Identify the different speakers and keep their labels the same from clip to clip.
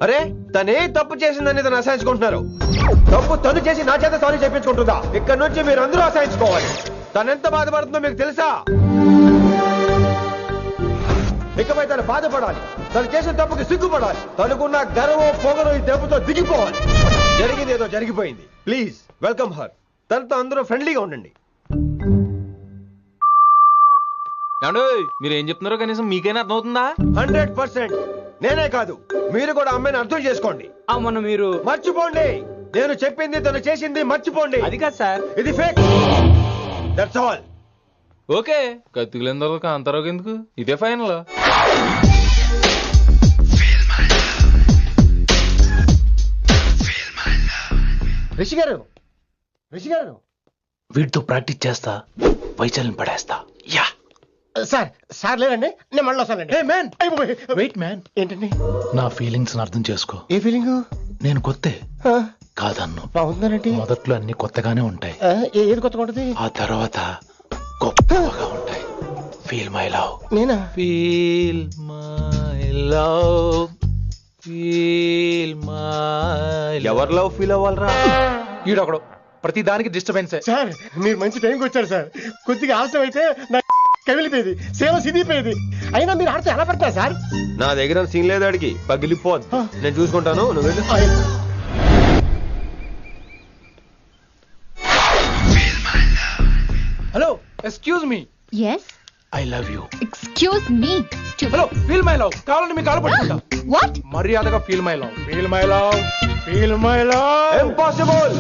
Speaker 1: అరే తనే తప్పు చేసిందని తను అసహించుకుంటున్నారు. తప్పు తను చేసి నా చేత సారీ చెప్పించుకుంటుందా? ఇక్కడ నుంచి మీరు అందరూ అసహించుకోవాలి. తనెంత బాధపడుతుందో మీకు తెలుసా? ఇకపై తను బాధపడాలి. తను చేసిన తప్పుకి సిగ్గుపడాలి. తనకున్న గర్వం పొగరు ఈ దెబ్బతో దిగిపోవాలి. జరిగింది ఏదో జరిగిపోయింది. Please welcome her. తనతో అందరూ ఫ్రెండ్లీగా ఉండండి.
Speaker 2: మీరు ఏం చెప్తున్నారో కనీసం మీకైనా అర్థమవుతుందా?
Speaker 1: 100%. నేనే కాదు, మీరు కూడా అమ్మాయిని అర్థం చేసుకోండి.
Speaker 2: మొన్న మీరు
Speaker 1: మర్చిపోండి. నేను చెప్పింది తను చేసింది మర్చిపోండి.
Speaker 2: అది కాదు సార్,
Speaker 1: ఇది ఫేక్. That's all.
Speaker 2: ఓకే, కత్తిలేని తర్వాత కాంతారావు ఎందుకు? ఇదే ఫైనల్.
Speaker 1: రిషి గారు
Speaker 3: వీటితో ప్రాక్టీస్ చేస్తా, వైశాల్యం పడేస్తా. యా
Speaker 1: సార్ లేదండి, నేను మళ్ళీ వస్తానండి.
Speaker 3: వెయిట్ మ్యాన్,
Speaker 1: ఏంటండి?
Speaker 3: నా ఫీలింగ్స్ అర్థం చేసుకో.
Speaker 1: ఏ ఫీలింగ్?
Speaker 3: నేను కొత్తే కాదన్ను.
Speaker 1: ఉందండి.
Speaker 3: మొదట్లో అన్ని కొత్తగానే ఉంటాయి,
Speaker 1: ఏది కొత్తగా ఉంటుంది?
Speaker 3: ఆ తర్వాత గొప్పగా ఉంటాయి. Feel my love.
Speaker 1: నేనా?
Speaker 3: Feel my love, feel my.
Speaker 1: ఎవరు లవ్ ఫీల్ అవ్వాలరా?
Speaker 3: ఈడొకడు ప్రతి దానికి డిస్టర్బెన్స్.
Speaker 1: సార్ మీరు మంచి టైంకి వచ్చారు సార్. కొద్దిగా ఆలస్యం అయితే నా కమిలిపోయేది, సేవ సిదిపోయేది. అయినా మీరు ఆడితే ఎలా పడతారు సార్? నా దగ్గర సీన్ లేదు, అడిగి పగిలిపోదు. నేను చూసుకుంటాను, నువ్వు వెళ్ళు.
Speaker 3: Hello, excuse me.
Speaker 4: Yes.
Speaker 3: I love you.
Speaker 4: Excuse me.
Speaker 3: Hello, feel my love. కావాలంటే మీకు కాలు పట్టుకుంటా.
Speaker 4: What?
Speaker 3: మర్యాదగా feel my love, feel my love, feel my love.
Speaker 1: Impossible.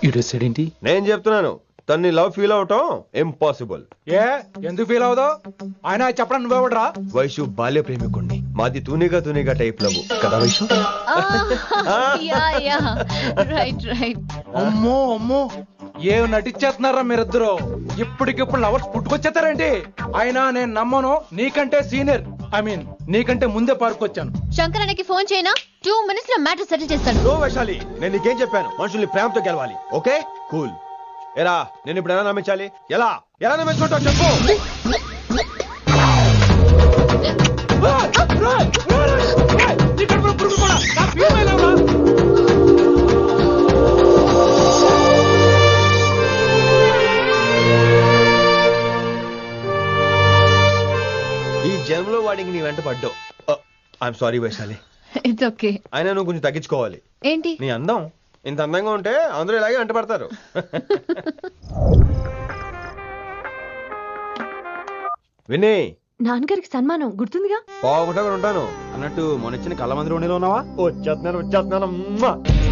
Speaker 3: ఇటు సైడ్ ఏంటి?
Speaker 1: నేను చెప్తున్నాను, తన్ని లవ్ ఫీల్ అవటం ఇంపాసిబుల్.
Speaker 3: ఏ ఎందుకు ఫీల్ అవుదావు? ఆయన చెప్పడం నువ్వెవడరా?
Speaker 1: వైషు బాల్య ప్రేమికుణ్ణి. మాది తూనిగా టైప్ లవ్ కదా వైషు?
Speaker 4: Yeah. Right.
Speaker 3: అమ్మో, ఏం నటించేస్తున్నారా మీరిద్దరు? ఇప్పటికిప్పుడు లవర్స్ పుట్టుకొచ్చేస్తారేంటి? అయినా నేను నమ్మను. నీకంటే సీనియర్, ఐ మీన్ నీకంటే ముందే పార్కొచ్చాను.
Speaker 4: శంకరానికి ఫోన్ చేయనా? 2 minutes లో మ్యాటర్ సెటిల్ చేస్తాను.
Speaker 1: నో వైశాలి, నేను నీకేం చెప్పాను? మనుషుల్ని ప్రేమతో గెలవాలి. Okay cool. ఎరా నేను ఇప్పుడు ఎలా నమ్మించాలి? ఎలా నమ్మించుకుంటావు చెప్పు. ఈ జన్మలో వాడికి నీ వెంట పడ్డావు. I'm sorry Vaishali.
Speaker 4: It's okay.
Speaker 1: అయినా నువ్వు కొంచెం తగ్గించుకోవాలి.
Speaker 4: ఏంటి?
Speaker 1: నీ అందం ఇంత అందంగా ఉంటే అందరూ ఇలాగే వెంట పడతారు. విని
Speaker 4: నాన్నగారికి సన్మానం గుర్తుందిగా?
Speaker 1: బాగుంటా ఉంటాను అన్నట్టు మొన్న కళ్ళ మందిలో ఉండేలో ఉన్నావా? వచ్చేస్తున్నాను.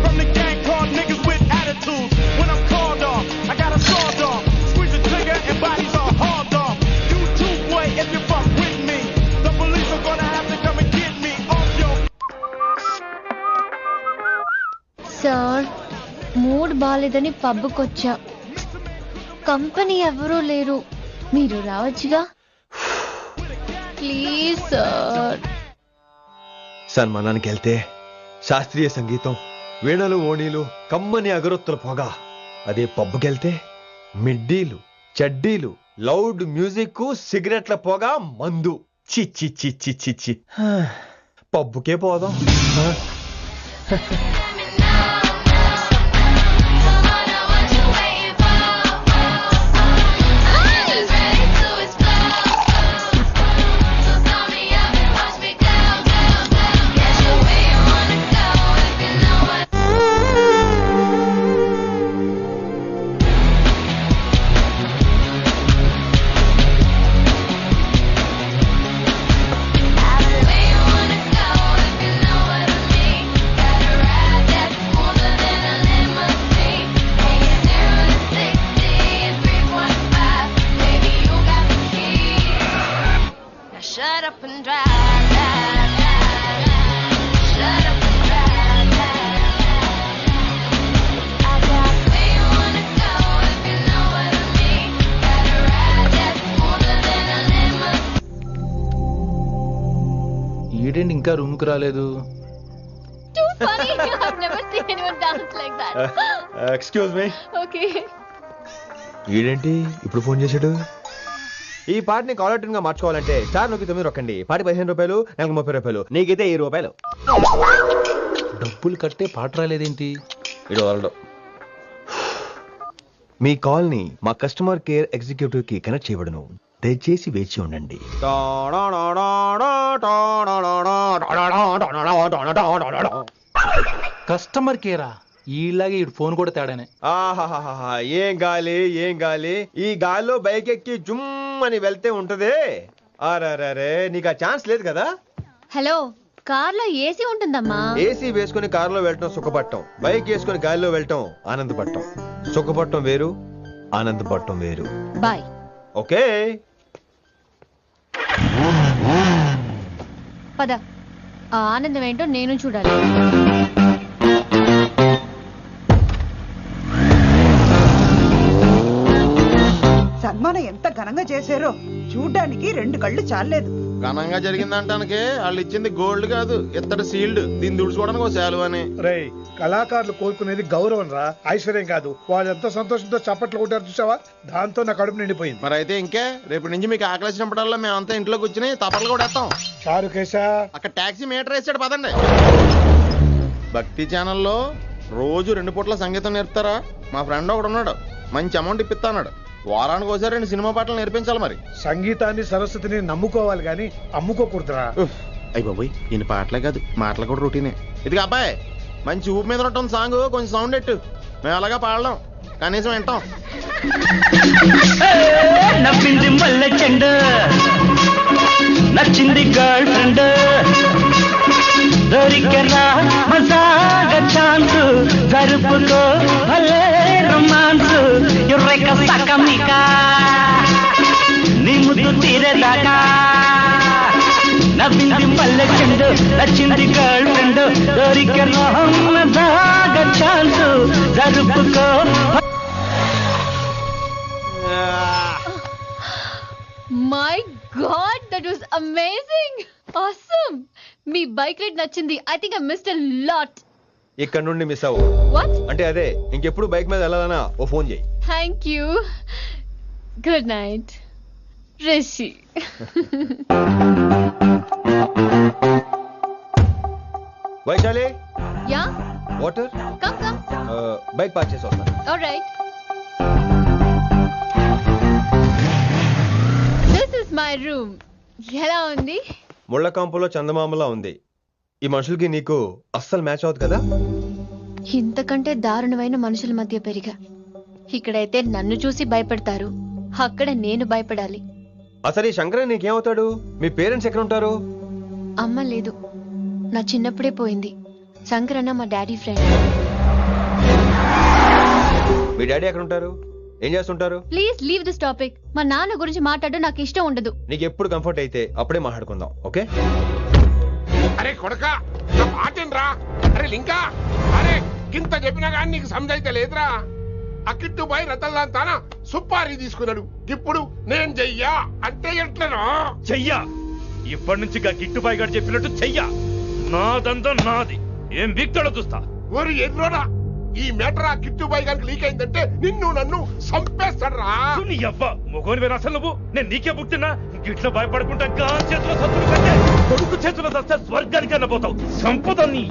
Speaker 5: From the gang called niggas with attitude. When I'm called off, I got a sawed off. Squeeze the trigger and bodies are hauled off. You too, boy, if you fuck with me. The police are gonna have to come and get me off your.
Speaker 4: Sir, mood బాలేదని పబ్కొచ్చా. Company ఎవరూ లేరు, మీరు రావచ్చుగా. Please sir.
Speaker 1: సన్మానానికి వెళ్తే శాస్త్రీయ సంగీతం, వీణలు, ఓణీలు, కమ్మని అగరొత్తుల పొగ. అదే పబ్బుకెళ్తే మిడ్డీలు, చడ్డీలు, లౌడ్ మ్యూజిక్, సిగరెట్ల పొగ, మందు. చి పబ్బుకే పోదాం.
Speaker 6: Shut up and drive. Shut up and drive. I got where you wanna go if you know what I mean. Got a ride that's smoother than a limousine.
Speaker 3: ఈడేంటి ఇంకా రూమ్ కు రాలేదు?
Speaker 4: Too funny. I've never seen anyone dance like that.
Speaker 1: Excuse me.
Speaker 4: Okay.
Speaker 1: ఈడేంటి ఇప్పుడు phone చేశాడు? ఈ పాటని caller tune గా మార్చుకోవాలంటే 4 9 రొక్కండి. పాటి 15 రూపాయలు, నెలకు 30 రూపాయలు, నీకైతే 10 రూపాయలు.
Speaker 3: డబ్బులు కట్టే పాట రాలేదేంటి?
Speaker 1: ఇడు వదలడు. మీ కాల్ ని మా కస్టమర్ కేర్ ఎగ్జిక్యూటివ్ కి కనెక్ట్ చేయబడును. దయచేసి వేచి ఉండండి.
Speaker 3: కస్టమర్ కేరా? ఈలాగే ఇటు ఫోన్ కూడా తేడానే.
Speaker 1: ఆహాహాహా, ఏం గాలి ఏం గాలి. ఈ గాలిలో బైక్ ఎక్కి జుమ్ అని వెళ్తే ఉంటదే. అరే నీకు ఆ ఛాన్స్ లేదు కదా.
Speaker 4: హలో, కార్లో ఏసీ ఉంటుందమ్మా.
Speaker 1: ఏసీ వేసుకుని కారులో వెళ్ళటం సుఖపట్టం, బైక్ వేసుకుని గాలిలో వెళ్ళటం ఆనందపట్టం. సుఖపట్టం వేరు, ఆనందపట్టం వేరు.
Speaker 4: బాయ్.
Speaker 1: ఓకే
Speaker 4: పద, ఆ ఆనందం ఏంటో నేను చూడాలి.
Speaker 7: సన్మానం ఎంత ఘనంగా చేశారో చూడ్డానికి 2 కళ్ళు చాలేదు.
Speaker 8: ఘనంగా జరిగిందంటానికి వాళ్ళు ఇచ్చింది గోల్డ్ కాదు, ఇత్తడి సీల్డ్. దీన్ని దుడుచుకోవడానికి ఒక శాలువ అని.
Speaker 9: రేయ్, కళాకారులు కోరుకునేది గౌరవం రా, ఐశ్వర్యం కాదు. వాళ్ళు ఎంతో సంతోషంతో చప్పట్లు కొట్టారు చూసావా, దాంతో నా కడుపు నిండిపోయింది.
Speaker 8: మరి అయితే ఇంకే, రేపటి నుంచి మీకు ఆకలి వచ్చినప్పుడల్లా మేమంతా ఇంట్లో కూర్చుని తప్పట్లు కూడా వేస్తాం.
Speaker 9: చారు కేశా,
Speaker 8: అక్కడ టాక్సీ మీటర్ వేసాడు పదండి. భక్తి ఛానల్లో రోజు 2 పూట్ల సంగీతం నేర్పుతారా? మా ఫ్రెండ్ ఒకడు ఉన్నాడు, మంచి అమౌంట్ ఇప్పిస్తా అన్నాడు. వారానికి ఒకసారి 2 సినిమా పాటలు నేర్పించాలి. మరి
Speaker 9: సంగీతాన్ని సరస్వతిని నమ్ముకోవాలి గాని అమ్ముకోకూడదురా.
Speaker 8: అయ్యి బాబోయ్, ఈయన పాటలే కాదు మాటలు కూడా రొటీనే. ఇదిగా అబ్బాయి, మంచి ఊపు మీద ఉంటుంది సాంగ్, కొంచెం సౌండ్ ఎట్టు. మేము అలాగా పాడలేం, కనీసం వింటాం.
Speaker 10: నవ్వింది మల్లె చెండు, నచ్చింది గర్ల్ ఫ్రెండ్, దొరికరా మజాగ ఛాన్స్, జరుపుకో భలే రొమాన్స్, ఎర్రెక సకమిక నీ ముద్దు తీరేదాకా. నవ్వింది మల్లె చెండు, నచ్చింది గర్ల్ ఫ్రెండ్, దొరికరా మజాగ ఛాన్స్, జరుపుకో.
Speaker 4: My god, that was amazing, awesome. మీ బైక్ రైడ్ నచ్చింది. I think I missed a lot.
Speaker 1: ఇక్కడ నుండి మిస్ అవ్వు.
Speaker 4: వాట్?
Speaker 1: అంటే అదే, ఇంకెప్పుడు బైక్ మీద వెళ్ళాలన్నా ఓ ఫోన్ చేయి.
Speaker 4: Thank you. Good night Rishi.
Speaker 1: Vaishali,
Speaker 4: yeah,
Speaker 1: water.
Speaker 4: Come come.
Speaker 1: Bike park చేసి వస్తాను.
Speaker 4: Alright. This is my room. ఎలా ఉంది?
Speaker 1: ముళ్ళ కాంపులో చందమామలా ఉంది. ఈ మనుషులకి నీకు అస్సలు మ్యాచ్ అవుతుంది కదా.
Speaker 4: ఇంతకంటే దారుణమైన మనుషుల మధ్య పెరిగా. ఇక్కడైతే నన్ను చూసి భయపడతారు, అక్కడ నేను భయపడాలి.
Speaker 1: అసలు ఈ శంకరన్ నీకేమవుతాడు? మీ పేరెంట్స్ ఎక్కడ ఉంటారు?
Speaker 4: అమ్మ లేదు, నా చిన్నప్పుడే పోయింది. శంకరన్న మా డాడీ ఫ్రెండ్.
Speaker 1: మీ డాడీ ఎక్కడ ఉంటారు? ఏం చేస్తుంటారు?
Speaker 4: Please leave this topic. మా నాన్న గురించి మాట్లాడడం నాకు ఇష్టం ఉండదు.
Speaker 1: నీకు ఎప్పుడు కంఫర్ట్ అయితే అప్పుడే మాట్లాడుకుందాం, ఓకే?
Speaker 11: అరే కొడక, నా మాటేనరా? అరే లింకా, అరే గింత చెప్పినా కానీ నీకు సమజైతే లేదురా. అక్కిట్టుపై రతల్లాంతాన సుపారీ తీసుకున్నాడు. ఇప్పుడు నేను చెయ్యా అంటే ఎట్లనో
Speaker 10: చెయ్యా. ఇప్పటి నుంచి గిట్టుబాయి గారు చెప్పినట్టు చెయ్యా. నాదంతా నాది. ఏం వీక్తాడో చూస్తా.
Speaker 11: ఓరి ఎర్రోడా, ఈ మేటర్ ఆ కిట్టుబాయి గారికి లీక్ అయిందంటే నిన్ను నన్ను చంపేస్తాడరా.
Speaker 10: నీ అవ్వ మొగోని వేరు అసలు నువ్వు. నేను నీకే పుట్టినా ఇట్లా భయపడకుండా గాని చేతిలో సత్తులు కంటే కొడుకు చేతిలో సస్తే స్వర్గానికి అన్న పోతావు. సంపద నీ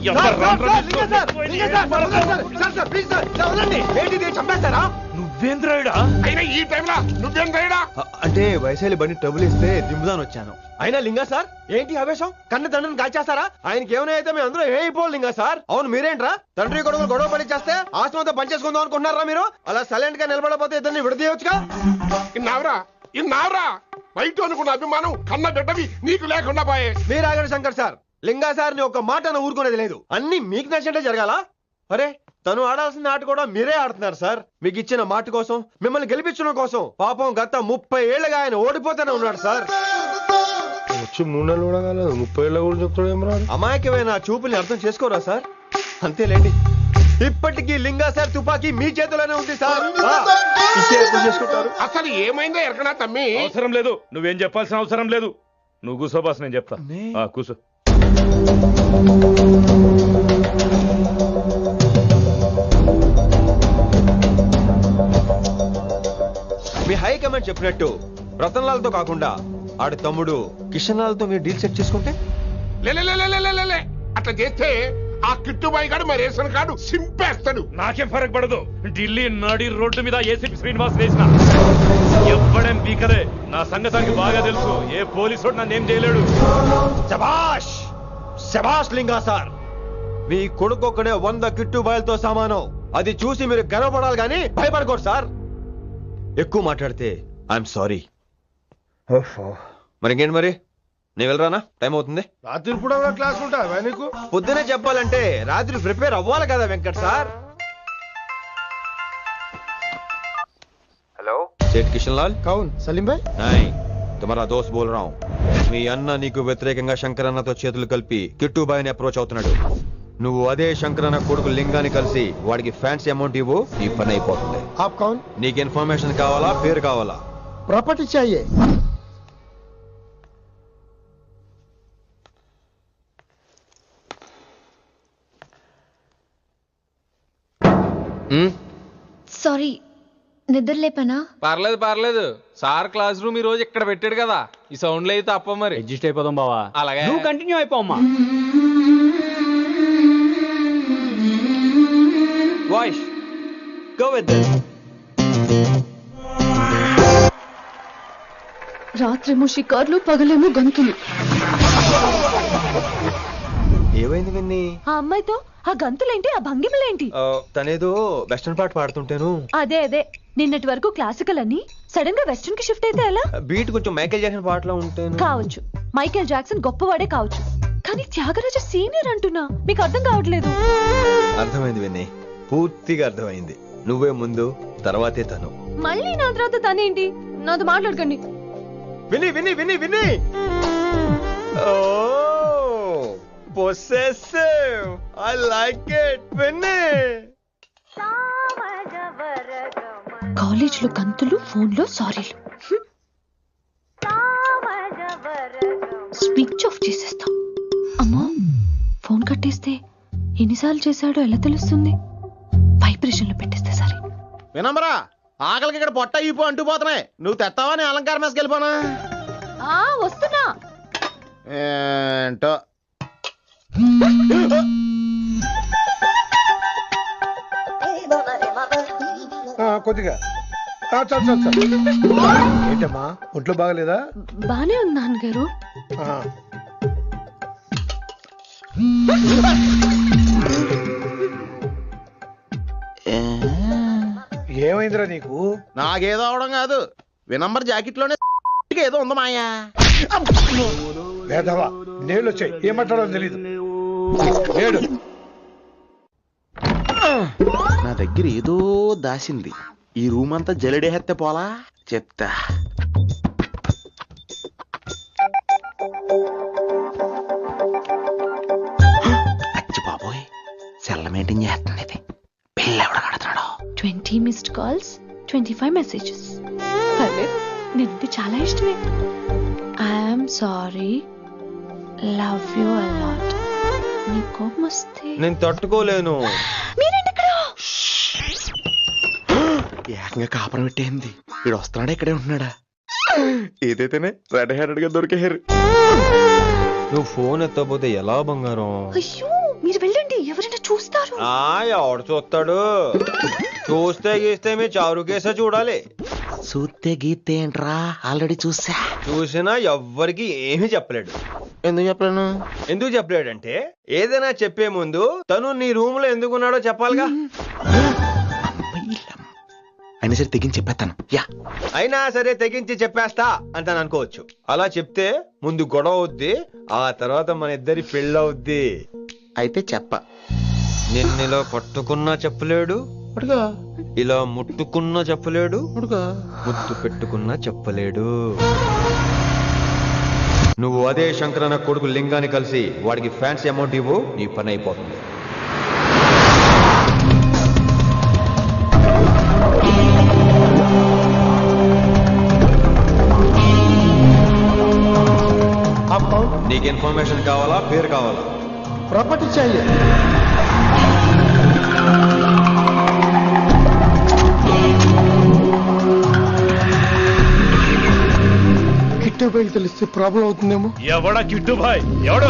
Speaker 10: నువ్వేంద్రాయుడా?
Speaker 11: అయినా ఈ టైంలో నువ్వేం రైడా?
Speaker 1: అంటే వైశాలి బండి ట్రబుల్ ఇస్తే దింపుదాని వచ్చాను. అయినా లింగా సార్, ఏంటి ఆవేశం? కన్న తండ్రిని కాల్చేస్తారా? ఆయనకి ఏమైనా అయితే మేము అందరూ ఏమైపోవాలి లింగా సార్. అవును మీరేంట్రా, తండ్రి కొడుకులు గొడవ పని చేస్తే ఆశ్రమంతో పనిచేసుకుందాం అనుకుంటున్నారా మీరు? అలా సైలెంట్ గా నిలబడపోతే ఇద్దరిని విడదీయొచ్చుగా.
Speaker 11: ఇన్నావురా ఇన్నావురా, బయట అనుకున్న అభిమానం కన్న బిడ్డవి నీకు లేకుండా పోయే.
Speaker 1: మీరు ఆగండి శంకర్ సార్. లింగా సార్ ని ఒక మాట ఊరుకునేది లేదు. అన్ని మీకు నచ్చినట్టే జరగాల. అరే, తను ఆడాల్సిన ఆట కూడా మీరే ఆడుతున్నారు సార్. మీకు ఇచ్చిన మాట కోసం, మిమ్మల్ని గెలిపించడం కోసం. పాపం గత 30 ఏళ్లుగా ఆయన ఓడిపోతూనే ఉన్నాడు సార్.
Speaker 9: వచ్చి 3 నెలలు కూడా కాలేదు, 30 ఏళ్ళ గురించి చెప్తాడేమరా.
Speaker 1: అమాయకమైన చూపుల్ని అర్థం చేసుకోరా సార్? అంతేలేండి. ఇప్పటికీ లింగా సార్ తుపాకీ మీ చేతిలోనే ఉంది సార్. చేసుకుంటారు.
Speaker 11: అసలు ఏమైందో ఎరకనా తమ్మి?
Speaker 10: అవసరం లేదు, నువ్వేం చెప్పాల్సిన అవసరం లేదు. నువ్వు కూసో బాస్, నేను చెప్తా. కూసో.
Speaker 1: మీ హైకమాండ్ చెప్పినట్టు రతన్ లాల్ తో కాకుండా ఆడి తమ్ముడు కిషన్ లాల్ తో మీరు డీల్ సెట్ చేసుకుంటే
Speaker 11: లే అట్లా చేస్తే ఆ కిట్టుబాయి గారు మరి రేషన్ కార్డు సింపేస్తాడు.
Speaker 10: నాకేం ఫరక్ పడదు. ఢిల్లీ నడి రోడ్డు మీద ఏసీపీ శ్రీనివాస్ వేసిన ఎవ్వడేం పీకలే. నా సంగతానికి బాగా తెలుసు. ఏ పోలీసు నన్నేం చేయలేడు.
Speaker 1: శభాష్ శభాష్ లింగా సార్, మీ కొడుకు ఒక్కడే 100 కిట్టు బాయలతో సమానం. అది చూసి మీరు గర్వపడాలి కానీ భయపడకూడదు సార్. ఎక్కువ మాట్లాడితే ఐఎమ్ సారీ. మరి ఇంకేంటి మరి, నేను వెళ్ళరానా? టైం అవుతుంది.
Speaker 9: రాత్రి కూడా క్లాస్ ఉంటావా నీకు?
Speaker 1: పొద్దునే చెప్పాలంటే రాత్రి ప్రిపేర్ అవ్వాలి కదా వెంకట్ సార్. హలో సేठ కిషన్ లాల్.
Speaker 9: కౌన్ సలీం భాయ్?
Speaker 1: नहीं, तुम्हारा दोस्त बोल रहा हूँ. మీ అన్న నీకు వ్యతిరేకంగా శంకరన్నతో చేతులు కలిపి కిట్టుబాయిని అప్రోచ్ అవుతున్నాడు. నువ్వు అదే శంకరన్న కొడుకు లింగాన్ని కలిసి వాడికి ఫ్యాన్సీ అమౌంట్ ఇవ్వు, నీ పని అయిపోతుంది.
Speaker 9: आप कौन?
Speaker 1: నీకు ఇన్ఫర్మేషన్ కావాలా, పేరు కావాలా?
Speaker 9: प्रॉपर्टी चाहिए.
Speaker 4: సారీ, నిద్ర లేపనా?
Speaker 2: పర్లేదు పర్లేదు. సార్ క్లాస్ రూమ్ ఈ రోజు ఇక్కడ పెట్టాడు కదా, ఈ సౌండ్లు అయితే తప్ప మరి
Speaker 3: అడ్జస్ట్ అయిపోదాం బావా.
Speaker 2: అలాగే
Speaker 3: నువ్వు కంటిన్యూ అయిపోమ్మా.
Speaker 1: Voice go with this.
Speaker 4: రాత్రేమో షికార్లు, పగలేమో గంతులు.
Speaker 1: ఏమైంది విన్ని?
Speaker 4: ఆ అమ్మాయితో ఆ గంతులేంటి, ఆ భంగిమలేంటి?
Speaker 1: తనేదో వెస్టర్న్ పాట పాడుతుంటేను.
Speaker 4: అదే నిన్నటి వరకు క్లాసికల్ అని సడన్ గా వెస్టర్న్ కి షిఫ్ట్ అయితే ఎలా?
Speaker 1: బీట్ కొంచెం మైకేల్ జాక్సన్ పాటలో ఉంటాను.
Speaker 4: కావచ్చు, మైకేల్ జాక్సన్ గొప్పవాడే కావచ్చు, కానీ త్యాగరాజ సీనియర్ అంటున్నా. మీకు అర్థం కావట్లేదు.
Speaker 1: అర్థమైంది విన్ని, పూర్తిగా అర్థమైంది. నువ్వే ముందు, తర్వాతే తను.
Speaker 4: మళ్ళీ నా తర్వాత తనేంటి? నాతో మాట్లాడకండి.
Speaker 1: విని విని విని విని possessive. I like it. విని
Speaker 4: కాలేజ్ లో గంతులు, ఫోన్ లో సారీలు. స్విచ్ ఆఫ్ చేసేస్తా. అమ్మో, ఫోన్ కట్టేస్తే ఎన్నిసార్లు చేశాడో ఎలా తెలుస్తుంది? వైబ్రేషన్ లో పెట్టేస్తే సరే.
Speaker 8: వినమ్రా, ఆకలికి ఇక్కడ పొట్ట ఈపు అంటూ పోతున్నాయి. నువ్వు తెస్తావా? నేను అలంకారం వేసుకెళ్ళిపోనా?
Speaker 4: వస్తున్నా.
Speaker 8: ఏంటో
Speaker 9: కొద్దిగా చాలు. ఏంటమ్మా, ఒంట్లో బాగలేదా?
Speaker 4: బానే ఉంది నాన్నగారు.
Speaker 9: ఏమైందిరా నీకు?
Speaker 8: నాకేదో అవడం కాదు, వినంబర్ జాకెట్ లోనే ఏదో ఉంది మాయా.
Speaker 9: లేదవా, నీళ్ళు వచ్చాయి, ఏం మాట్లాడో తెలీదు. లేడు.
Speaker 8: నా దగ్గర ఏదో దాసింది. ఈ రూమ్ అంతా జలడేహెత్తే పోలా చెప్తా. అచ్చి బాబోయ్, సెల్ల మెయింటైన్ చేస్తుంది ఇది. పిల్ల ఎవడ కడుతున్నాడు?
Speaker 4: 20 మిస్డ్ కాల్స్, 25 మెసేజెస్. పర్లేదు, నిన్నది చాలా ఇష్టమే. I'm sorry, love you a lot. నీ కోపం వస్తే
Speaker 1: నేను తట్టుకోలేను.
Speaker 4: మీరేంటి ఇక్కడ?
Speaker 8: ఏకంగా కాపురం పెట్టేంది. వీడు వస్తున్నాడా, ఇక్కడే ఉంటున్నాడా? ఏదైతేనే రెడ్ హ్యాండెడ్ గా దొరికారు.
Speaker 1: నువ్వు ఫోన్ ఎత్తపోతే ఎలా బంగారం?
Speaker 4: అయ్యో, మీరు వెళ్ళండి, ఎవరైనా చూస్తారు.
Speaker 1: ఎవడు చూస్తాడు? చూస్తే గీస్తే మీ చారు కేసే చూడాలి.
Speaker 8: చూస్తే గీతే ఏంట్రా, ఆల్రెడీ
Speaker 1: చూసినా ఎవ్వరికి ఏమీ చెప్పలేడు.
Speaker 8: ఎందుకు చెప్పలేను?
Speaker 1: ఎందుకు చెప్పలేడంటే ఏదైనా చెప్పే ముందు తను నీ రూమ్ లో ఎందుకున్నాడో చెప్పాలిగా.
Speaker 8: అయినా సరే తెగించి చెప్పేస్తాను.
Speaker 1: అయినా సరే తెగించి చెప్పేస్తా అంటాను అనుకోవచ్చు. అలా చెప్తే ముందు గొడవ అవుద్ది, ఆ తర్వాత మన ఇద్దరి పెళ్ళవుద్ది.
Speaker 8: అయితే చెప్ప.
Speaker 1: నిన్నిలా పట్టుకున్నా చెప్పలేడు, ఇలా ముట్టుకున్నా చెప్పలేడు, ముద్దు పెట్టుకున్నా చెప్పలేడు. నువ్వు అదే శంకరన్న కొడుకు లింగాన్ని కలిసి వాడికి ఫ్యాన్సీ అమౌంట్ ఇవ్వు, నీ పని అయిపోతుంది. నీకు ఇన్ఫర్మేషన్ కావాలా, పేరు కావాలా?
Speaker 9: ప్రాపర్టీ चाहिए. కిట్టు బయలు తెలిస్తే ప్రాబ్లం అవుతుందేమో.
Speaker 10: ఎవడా కిట్టు భాయ్? ఎవడు?